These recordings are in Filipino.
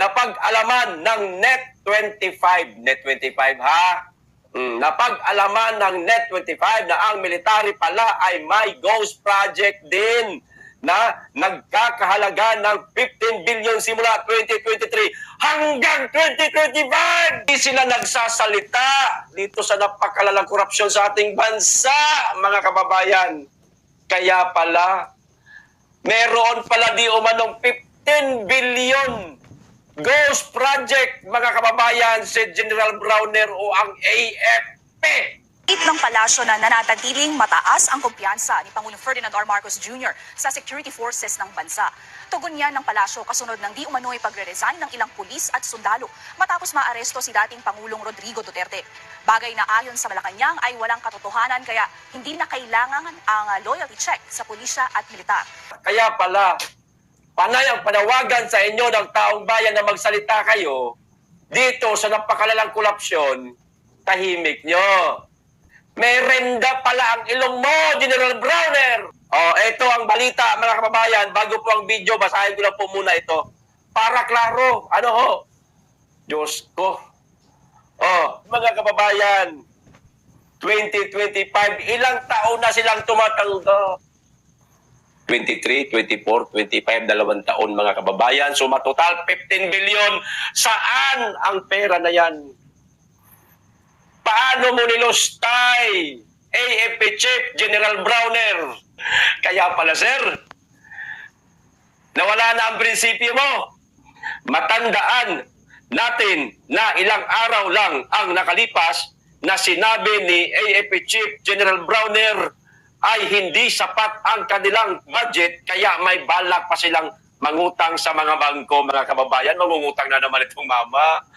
napag-alaman ng Net25. Net25 ha? Napag-alaman ng Net25 na ang military pala ay may ghost project din na nagkakahalaga ng 15 billion simula 2023 hanggang 2025. Hindi sila nagsasalita dito sa napakalalang korupsyon sa ating bansa, mga kababayan. Kaya pala, meron pala di umanong 15 billion ghost project, mga kababayan, si General Browner o ang AFP. Ng palasyo na nanatatiling mataas ang kumpiyansa ni Pangulong Ferdinand R. Marcos Jr. sa security forces ng bansa. Tugon niya ng palasyo kasunod ng di umano'y pagre-resign ng ilang pulis at sundalo matapos maaresto si dating Pangulong Rodrigo Duterte. Bagay na ayon sa Malacanang ay walang katotohanan kaya hindi na kailangan ang loyalty check sa pulisya at militar. Kaya pala, panay ang panawagan sa inyo ng taong bayan na magsalita kayo dito sa napakalalang korupsyon, tahimik nyo. Merenda pala ang ilong mo, General Browner. Ito ang balita, mga kababayan. Bago po ang video, basahin ko lang po muna ito. Para klaro, ano ho? Diyos ko. Mga kababayan, 2025, ilang taon na silang tumatanggap? 23, 24, 25, 2 taon, mga kababayan. So, matotal 15 billion. Saan ang pera na yan? Paano mo nilustay, AFP Chief General Browner? Kaya pala, sir, nawala na ang prinsipyo mo. Matandaan natin na ilang araw lang ang nakalipas na sinabi ni AFP Chief General Browner ay hindi sapat ang kanilang budget kaya may balak pa silang mangutang sa mga bangko, mga kababayan. Mangungutang na naman itong mama.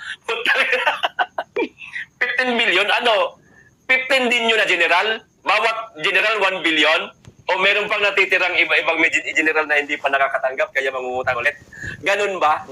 15 billion, 15 din yun na general? Bawat general 1 billion? O meron pang natitirang iba-ibang general na hindi pa nakakatanggap kaya mangungutang ulit? Ganun ba?